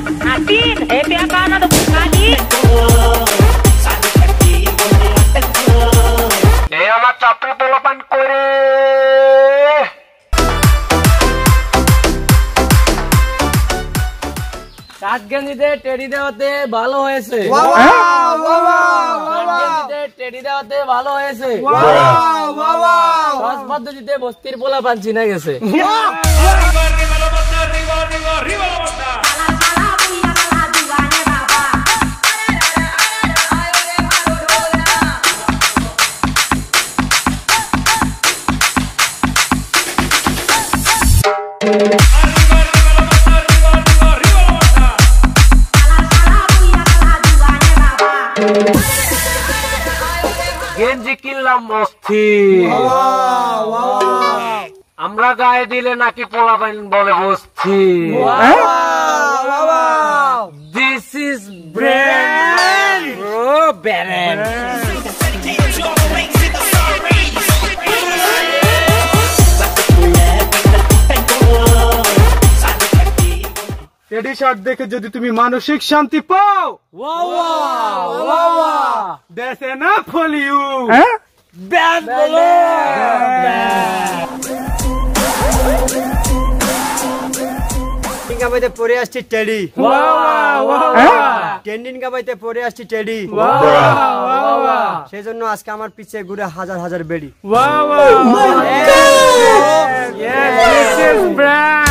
Atin, happy ka na to kani. এই আমার চাপড়ি পোলাপান করে শার্ট গেঞ্জিতে টেডি দেওয়াতে ভালো হয়েছে। টেডি দেওয়াতে ভালো হয়েছে। সহজ পদ্ধতিতে বস্তির পোলাপান চিনা গেছে। গেঞ্জি কিনলাম মস্তি আমরা গায়ে দিলে নাকি পোলাপান বলে বস্তি। This is brand bro brand. Teddy shirt দেখে যদি তুমি মানসিক শান্তি পাও, that's enough for you. Band বলো। গাবাইতে পরে আসছি টেডি, টেন্ডিন গাবাইতে পরে আসছি টেডি, সেই জন্য আজকে আমার পিছে ঘুরে হাজার হাজার বেড়ি। Yes, this is brand.